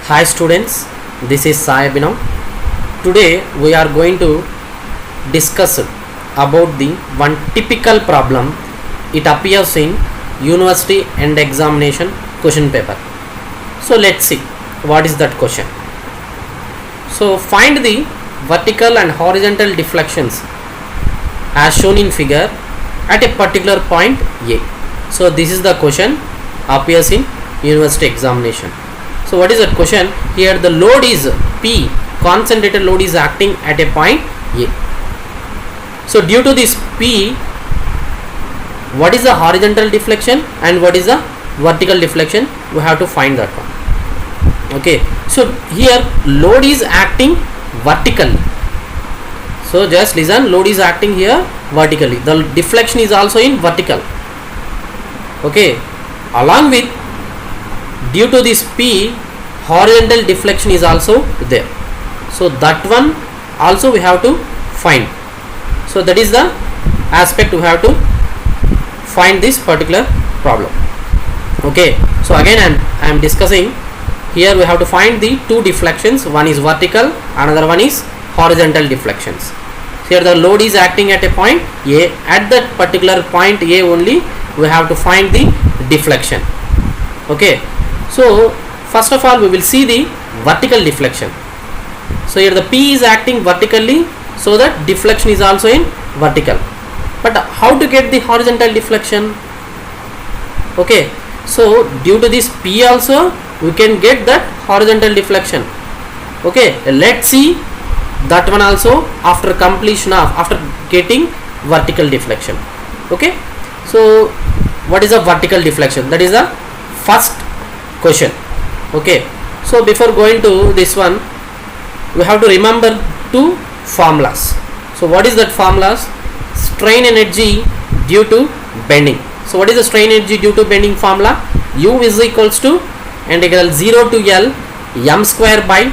Hi students, this is Sai Abhinav. Today we are going to discuss about the one typical problem. It appears in university and examination question paper. So let's see what is that question. So find the vertical and horizontal deflections as shown in figure at a particular point A. So this is the question appears in university examination. So what is that question? Here the load is P, concentrated load is acting at a point A. So due to this P, what is the horizontal deflection and what is the vertical deflection? We have to find that one. Okay, so here load is acting vertically. So just listen, load is acting here vertically. The deflection is also in vertical. Okay, along with due to this P, horizontal deflection is also there. So that one also we have to find. So that is the aspect we have to find this particular problem. Okay, so again I am discussing here. We have to find the two deflections. One is vertical, another one is horizontal deflections. Here the load is acting at a point A. At that particular point A only we have to find the deflection. Okay, so first of all we will see the vertical deflection. So here the P is acting vertically, so that deflection is also in vertical. But how to get the horizontal deflection? Okay, so due to this P also we can get that horizontal deflection. Okay, let's see that one also after completion of after getting vertical deflection. Okay, so what is a vertical deflection? That is the first question. Okay, so before going to this one, we have to remember two formulas. So what is that formulas? Strain energy due to bending. So what is the strain energy due to bending formula? U is equals to integral 0 to L m square by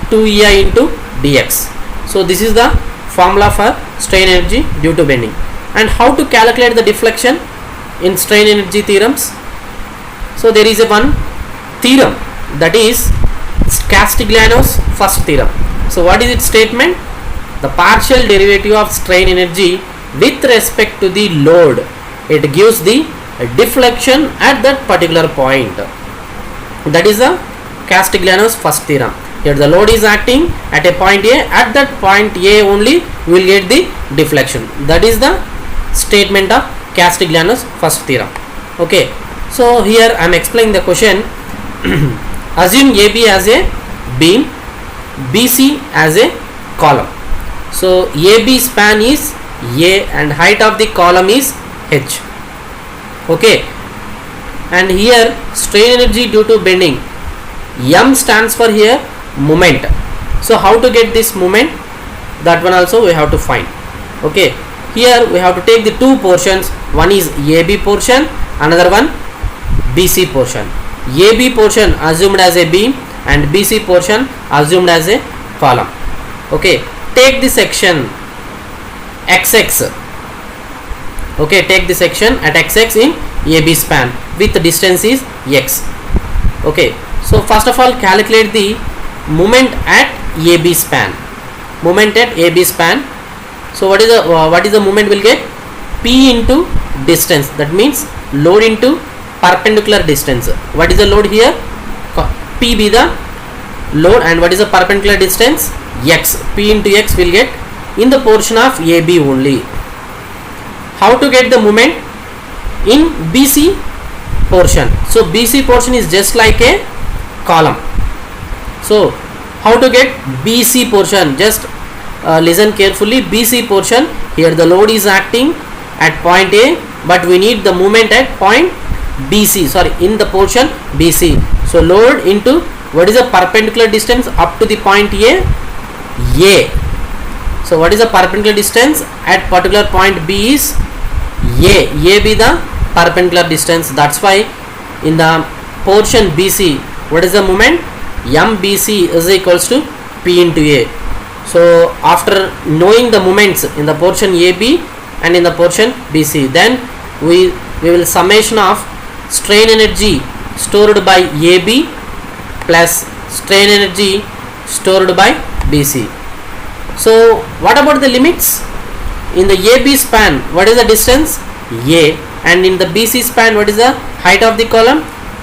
2EI into dx. So this is the formula for strain energy due to bending. And how to calculate the deflection in strain energy theorems? So there is a one theorem, that is Castigliano's first theorem. So what is its statement? The partial derivative of strain energy with respect to the load, it gives the deflection at that particular point. That is the Castigliano's first theorem. Here the load is acting at a point A. At that point A only we will get the deflection. That is the statement of Castigliano's first theorem. Okay, so here I am explaining the question. Assume AB as a beam, BC as a column. So AB span is A and height of the column is H. Okay, and here strain energy due to bending, M stands for here moment. So how to get this moment? That one also we have to find. Okay, here we have to take the two portions. One is AB portion, another one BC portion. AB portion assumed as a beam and BC portion assumed as a column. Okay, take the section XX. Okay, take the section at XX in AB span with the distance is X. Okay, so first of all calculate the moment at AB span. Moment at AB span. So what is the moment we'll get? P into distance. That means load into perpendicular distance. What is the load here? P be the load and what is the perpendicular distance? X. P into X will get in the portion of AB only. How to get the moment in BC portion? So BC portion is just like a column. So how to get BC portion? Just listen carefully. BC portion, here the load is acting at point A, but we need the moment at point BC, sorry, in the portion BC. So load into what is the perpendicular distance up to the point A? A. So what is the perpendicular distance at particular point B is A. A be the perpendicular distance. That's why in the portion BC, what is the moment? MBC is equals to P into A. So after knowing the moments in the portion AB and in the portion BC, then we will summation of strain energy stored by AB plus strain energy stored by BC. So what about the limits? In the AB span, what is the distance? A, and in the BC span, what is the height of the column?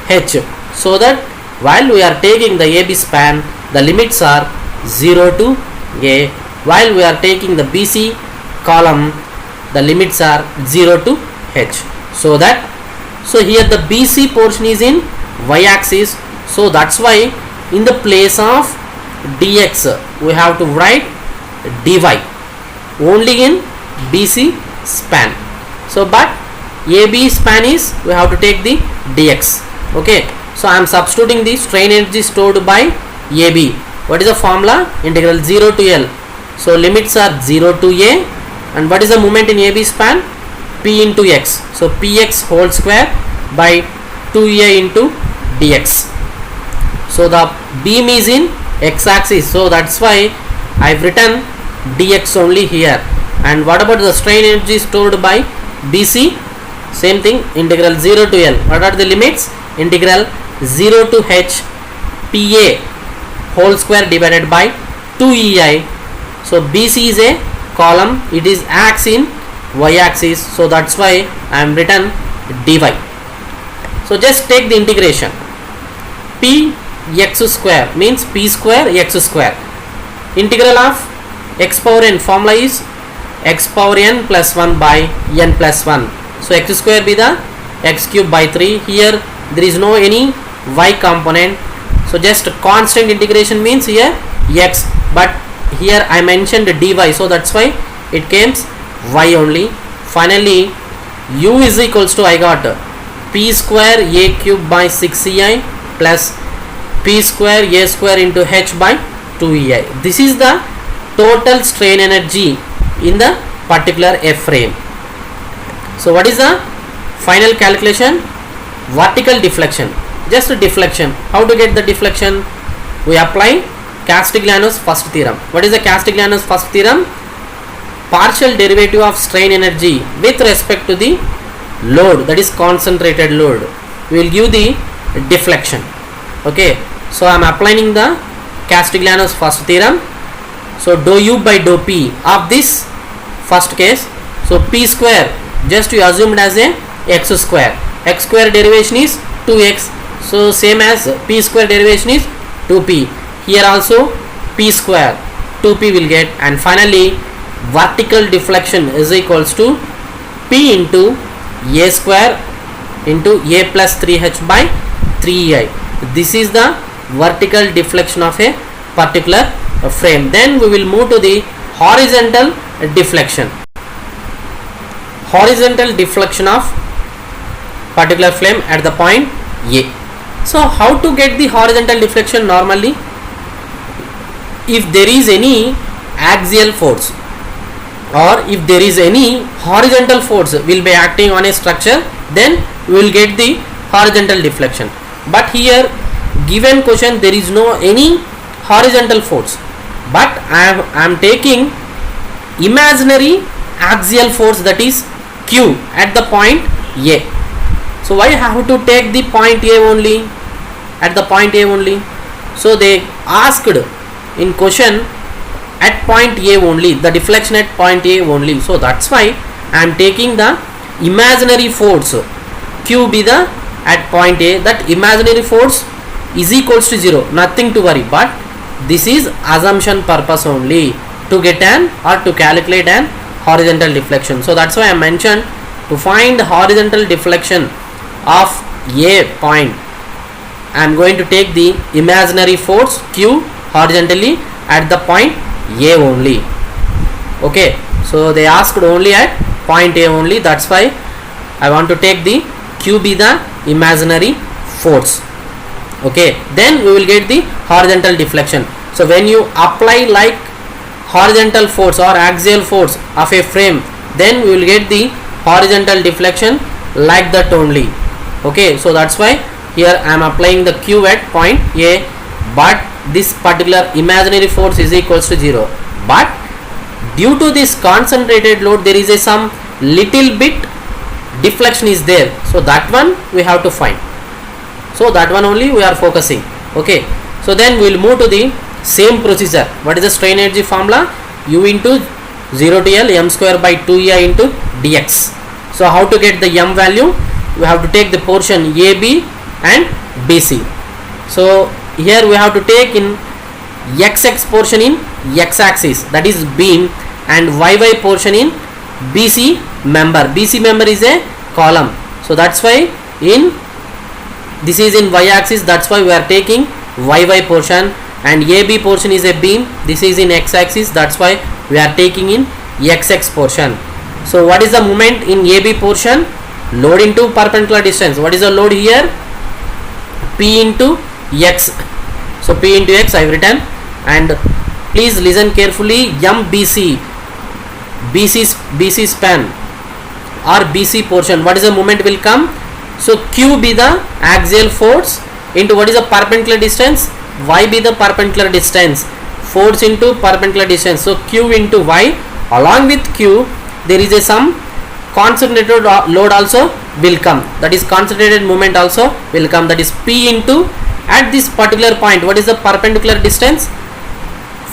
H. So that while we are taking the AB span, the limits are 0 to A, while we are taking the BC column, the limits are 0 to H. So here the BC portion is in y axis, so that's why in the place of dx we have to write dy only in BC span. So but AB span is we have to take the dx. Okay, so I am substituting the strain energy stored by AB. What is the formula? Integral 0 to L. So limits are 0 to A, and what is the moment in AB span? P into x. So px whole square by 2a into dx. So the beam is in x axis, so that's why I've written dx only here. And what about the strain energy stored by BC? Same thing, integral 0 to L. What are the limits? Integral 0 to h pa whole square divided by 2ei. So BC is a column, it is acts in y axis, so that's why I am written dy. So just take the integration. P x square means p square x square. Integral of x power n formula is x power n plus 1 by n plus 1. So x square be the x cube by 3. Here there is no any y component, so just constant integration means here x, but here I mentioned dy, so that's why it came y only. Finally u is equals to, I got p square a cube by 6ei plus p square a square into h by 2ei. This is the total strain energy in the particular F frame. So what is the final calculation? Vertical deflection, just a deflection. How to get the deflection? We apply Castigliano's first theorem. What is the Castigliano's first theorem? Partial derivative of strain energy with respect to the load, that is concentrated load, we will give the deflection. Okay, so I am applying the Castigliano's first theorem. So dou u by dou p of this first case, so p square just you assumed as a x square. X square derivation is 2x, so same as p square derivation is 2p. Here also p square 2p will get, and finally vertical deflection is equals to p into a square into a plus 3h by 3ei. This is the vertical deflection of a particular frame. Then we will move to the horizontal deflection. Horizontal deflection of particular flame at the point A. So how to get the horizontal deflection? Normally, if there is any axial force or if there is any horizontal force will be acting on a structure, then we will get the horizontal deflection. But here given question there is no any horizontal force, but I am taking imaginary axial force, that is Q, at the point A. So why I have to take the point A only, at the point A only? So they asked in question at point A only, the deflection at point A only. So that's why I am taking the imaginary force Q be the at point A. That imaginary force is equals to 0, nothing to worry, but this is assumption purpose only to get an or to calculate an horizontal deflection. So that's why I mentioned to find the horizontal deflection of A point, I am going to take the imaginary force Q horizontally at the point A only. Okay, so they asked only at point A only, that's why I want to take the Q be the imaginary force. Okay, then we will get the horizontal deflection. So when you apply like horizontal force or axial force of a frame, then we will get the horizontal deflection like that only. Okay, so that's why here I am applying the Q at point A, but this particular imaginary force is equals to 0, but due to this concentrated load there is a some little bit deflection is there, so that one we have to find. So that one only we are focusing. Okay, So then we will move to the same procedure. What is the strain energy formula? U into 0 to L m square by 2EI into dx. So how to get the m value? We have to take the portion AB and BC. So here we have to take in XX portion in x axis, that is beam, and YY portion in BC member. BC member is a column, so that's why in this is in y axis, that's why we are taking YY portion, and AB portion is a beam, this is in x axis, that's why we are taking in XX portion. So what is the moment in AB portion? Load into perpendicular distance. What is the load here? P into x. So P into x I have written, and please listen carefully. MBC, BC span or BC portion, what is the moment will come? So Q be the axial force into what is the perpendicular distance? Y be the perpendicular distance, force into perpendicular distance. So Q into Y, along with Q there is a some concentrated load also will come, that is concentrated moment also will come, that is P into, at this particular point what is the perpendicular distance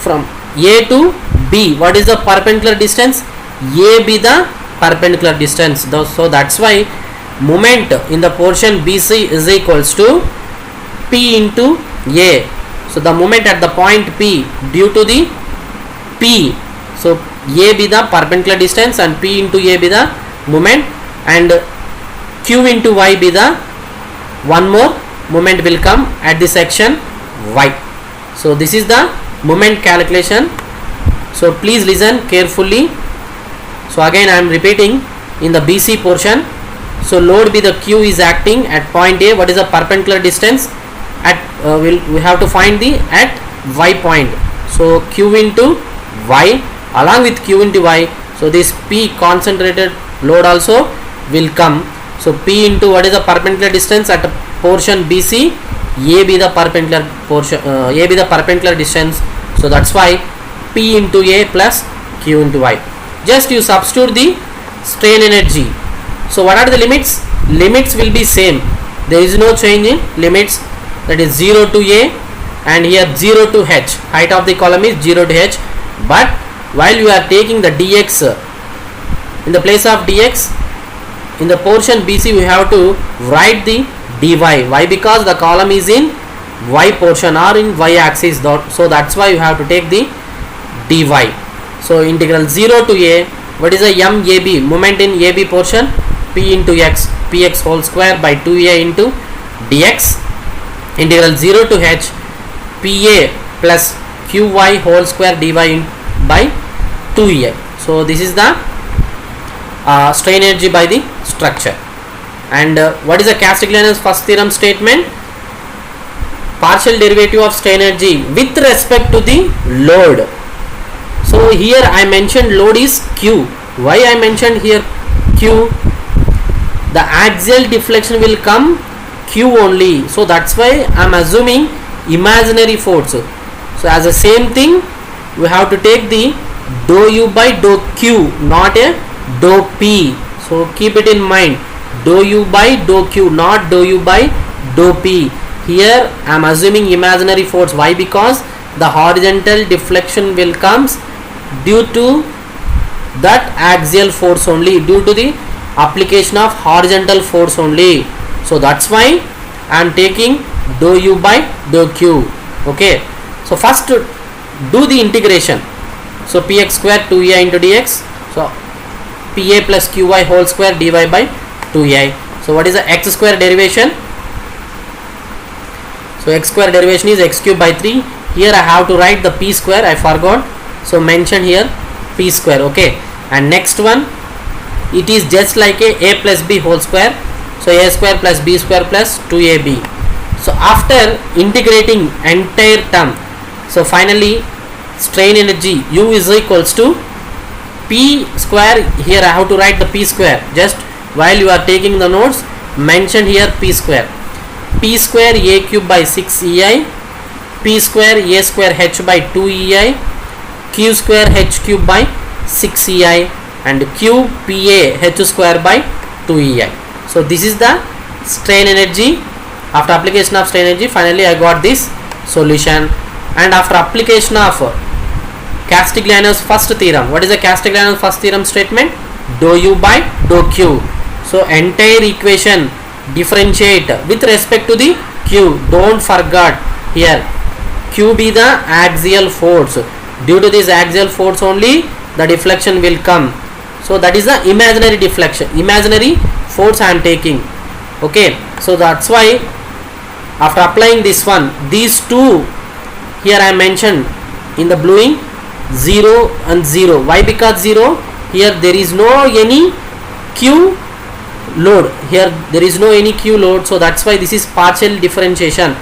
from A to B, what is the perpendicular distance? A be the perpendicular distance. So that's why moment in the portion BC is equals to P into A. So the moment at the point P due to the P, so A be the perpendicular distance and P into A be the moment, and Q into Y be the one more moment will come at the section Y. So this is the moment calculation. So please listen carefully. So again I am repeating, in the BC portion, so load be the Q is acting at point A. What is the perpendicular distance? At we have to find the at Y point. So Q into Y, along with Q into Y, so this P concentrated load also will come. So P into what is the perpendicular distance at a portion BC, A be the perpendicular portion, A be the perpendicular distance. So that's why P into A plus Q into Y. Just you substitute the strain energy. So what are the limits? Limits will be same. There is no change in limits. That is 0 to A, and here 0 to H. Height of the column is 0 to H. But while you are taking the dx, in the place of dx, in the portion BC we have to write the dy. Why? Because the column is in y portion or in y axis. So that's why you have to take the dy. So integral 0 to A, what is the MAB, moment in AB portion? P into x, px whole square by 2A into dx, integral 0 to H, PA plus QY whole square dy by 2A. So this is the strain energy by the structure. And what is the Castigliano's first theorem statement? Partial derivative of strain energy with respect to the load. So here I mentioned load is Q. Why I mentioned here Q? The axial deflection will come Q only. So that's why I am assuming imaginary force. So as the same thing we have to take the dou U by dou Q, not a dou P. So keep it in mind, dou U by dou Q, not dou U by dou P. Here I am assuming imaginary force. Why? Because the horizontal deflection will comes due to that axial force only, due to the application of horizontal force only. So that's why I am taking dou U by dou Q. Okay. So first do the integration. So px square 2a into dx. So pa plus qy whole square dy by 2a. So what is the x square derivation? So x square derivation is x cube by 3. Here I have to write the p square, I forgot. So mention here p square. Okay. And next one, it is just like a plus b whole square. So a square plus b square plus 2ab. So after integrating entire term, so finally strain energy U is equals to p square. Here I have to write the p square. Just while you are taking the notes, mention here p square. P square a cube by 6 ei, p square a square h by 2 ei, q square h cube by 6 ei, and q pa h square by 2 ei. So this is the strain energy. After application of strain energy, finally I got this solution. And after application of Castigliano's first theorem, what is the Castigliano's first theorem statement? Dou u by dou q. So entire equation differentiate with respect to the q. Don't forget here, q be the axial force. Due to this axial force only the deflection will come. So that is the imaginary deflection, imaginary force I am taking. Okay, so that's why after applying this one, these two here I mentioned in the bluing, 0 and 0. Why? Because 0, here there is no any q load, here there is no any q load, so that's why this is partial differentiation.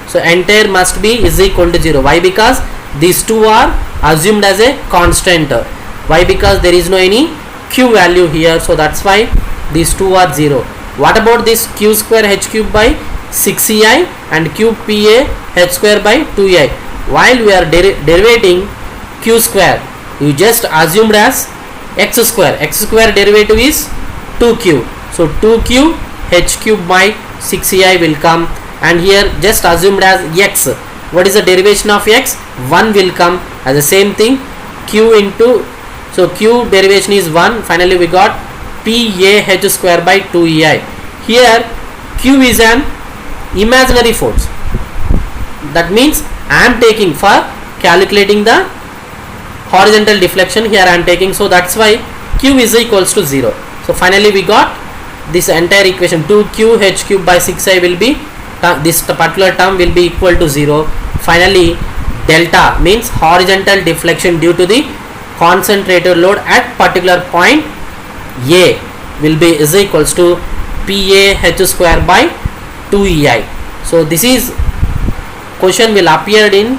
So entire must be is equal to 0. Why? Because these two are assumed as a constant. Why? Because there is no any q value here, so that's why these two are 0. What about this q square h cube by 6ei and cube pa h square by 2ei? While we are derivating q square, you just assumed as x square. X square derivative is 2q. So 2q h cube by 6ei will come, and here just assumed as x. What is the derivation of x? 1 will come as the same thing, q into, so q derivation is 1. Finally we got p a h square by 2ei. Here q is an imaginary force. That means I am taking for calculating the horizontal deflection, here I am taking, so that's why q is equals to 0. So finally we got this entire equation, 2q h cube by 6i will be, this particular term will be equal to 0. Finally delta means horizontal deflection due to the concentrated load at particular point a will be is equals to pa h square by 2ei. So this is question will appear in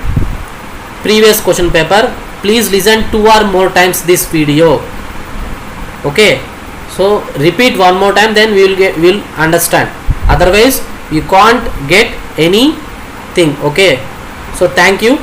previous question paper. Please listen 2 or more times this video. Okay, so repeat one more time, then we will understand. Otherwise you can't get anything. Okay, so thank you.